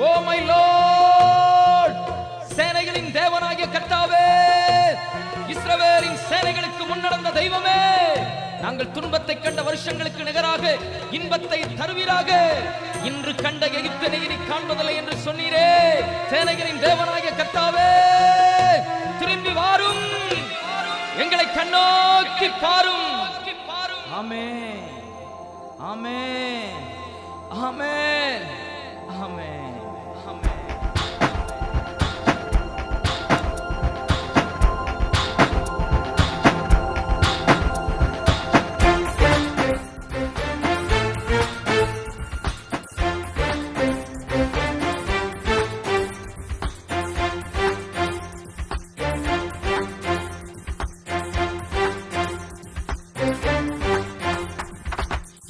Oh my Lord, சேனைகளின் தேவனாகிய கர்த்தாவே, இஸ்ரவேலின் சேனைகளுக்கு முன்னடந்த தெய்வமே, நாங்கள் துன்பத்தை கண்ட வருஷங்களுக்கு நிகராக இன்பத்தை தருவீராக. இன்று கண்ட எகிப்தினை இனி காண்பதில்லை என்று சொன்னீரே. சேனைகளின் தேவனாகிய கர்த்தாவே, திரும்பி வாரும், எங்களை கண்ணோக்கி பாரும். ஆமென், ஆமென், ஆமென், ஆமென், ஆமென்.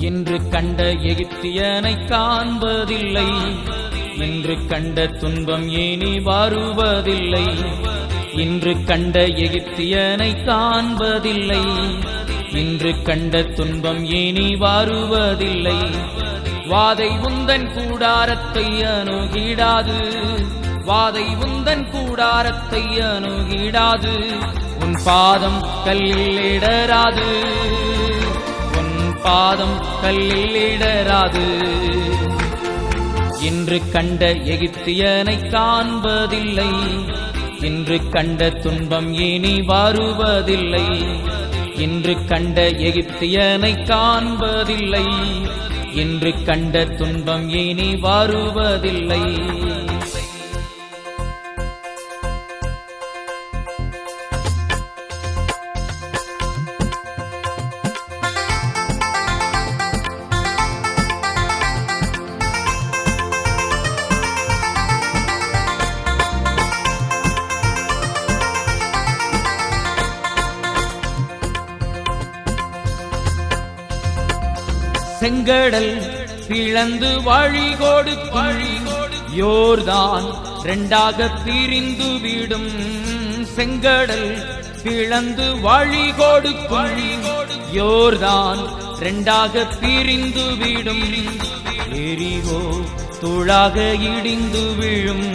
இன்று கண்ட எகிப்தியனை காண்பதில்லை, இன்று கண்ட துன்பம் இனி வருவதில்லை. இன்று கண்ட எகிப்தியனை காண்பதில்லை, இன்று கண்ட துன்பம் இனி வருவதில்லை. வாதை உந்தன் கூடாரத்தை அணுகிடாது, வாதை உந்தன் கூடாரத்தை அணுகிடாது. உன் பாதம் கல்லில் இடராது, பாதம் கல்லில் இடராது. இன்று கண்ட எகிப்தியனை காண்பதில்லை, இன்று கண்ட துன்பம் இனி வருவதில்லை. இன்று கண்ட எகிப்தியனை காண்பதில்லை, இன்று கண்ட துன்பம் இனி வருவதில்லை. செங்கடல் பிளந்து வழி கொடுக்கும், யோர்தான் இரண்டாக பிரிந்து விடும். செங்கடல் பிளந்து வழி கொடுக்கும், யோர்தான் இரண்டாக பிரிந்து விடும். எரிகோ தூளாக இடிந்து விழும்,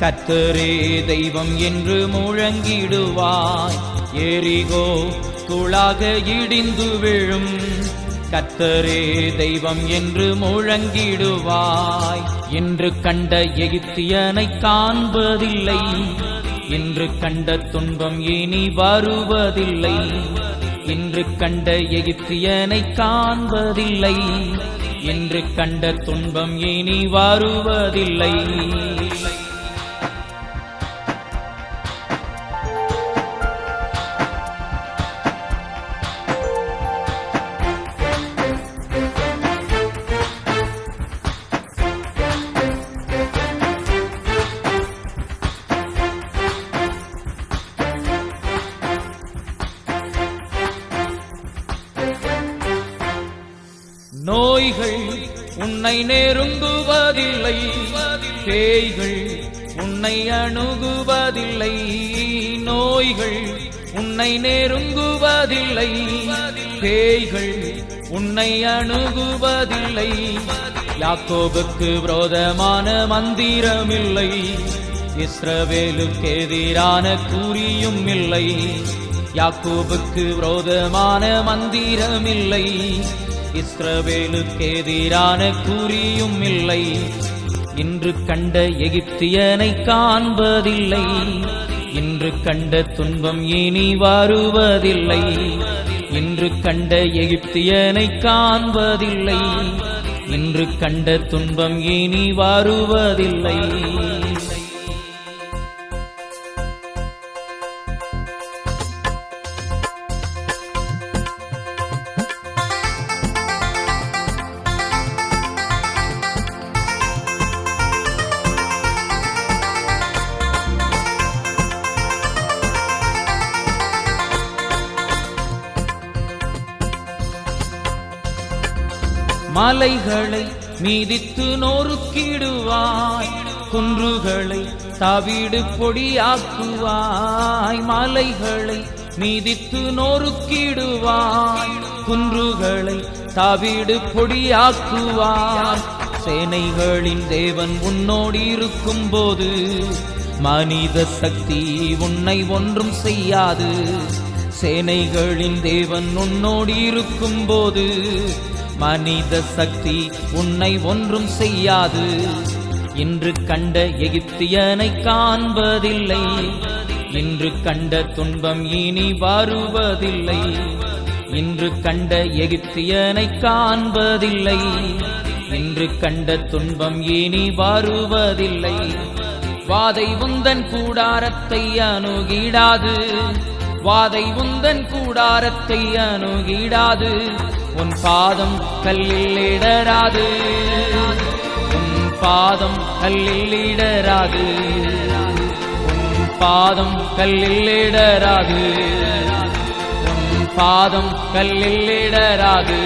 கர்த்தரே தெய்வம் என்று முழங்கிடுவாய். எரிகோ தூளாக இடிந்து விழும், கர்த்தரே தெய்வம் என்று முழங்கிடுவாய். இன்று கண்ட எகிப்தியனை காண்பதில்லை, இன்று கண்ட துன்பம் இனி வருவதில்லை. இன்று கண்ட எகிப்தியனை காண்பதில்லை, இன்று கண்ட துன்பம் இனி வருவதில்லை. நோய்கள் உன்னை நெருங்குவதில்லை, பேய்கள் உன்னை அணுகுவதில்லை. நோய்கள் உன்னை நெருங்குவதில்லை, பேய்கள் உன்னை அணுகுவதில்லை. யாக்கோபுக்கு விரோதமான மந்திரமில்லை, இஸ்ரவேலுக்கு எதிரான குறியும் இல்லை. யாக்கோபுக்கு விரோதமான மந்திரமில்லை, இஸ்ரவேலுக்கு எதிரான குறியும் இல்லை. இன்று கண்ட எகிப்தியனை காண்பதில்லை, இன்று கண்ட துன்பம் இனி வருவதில்லை. இன்று கண்ட எகிப்தியனை காண்பதில்லை, இன்று கண்ட துன்பம் இனி வருவதில்லை. மலைகளை மீதித்து நொறுக்கிடுவாய், குன்றுகளை தவிடு பொடியாக்குவாய். மலைகளை மீதித்து நொறுக்கிடுவாய், குன்றுகளை தவிடு பொடியாக்குவாய். சேனைகளின் தேவன் உன்னோடு இருக்கும் போது மனித சக்தி உன்னை ஒன்றும் செய்யாது. சேனைகளின் தேவன் உன்னோடு இருக்கும் போது மனித சக்தி உன்னை ஒன்றும் செய்யாது. இன்று கண்ட எகிப்தியனை காண்பதில்லை, இன்று கண்ட துன்பம் இனி வருவதில்லை. இன்று கண்ட எகிப்தியனை காண்பதில்லை, இன்று கண்ட துன்பம் இனி வருவதில்லை. வாதை உந்தன் கூடாரத்தை அணுகிடாது, வாதை உந்தன் கூடாரத்தை அணுகிடாது. உன் பாதம் கல்லில் இடராது, உன் பாதம் கல்லில் இடராது, உன் பாதம் கல்லில் இடராது, உன் பாதம் கல்லில் இடராது.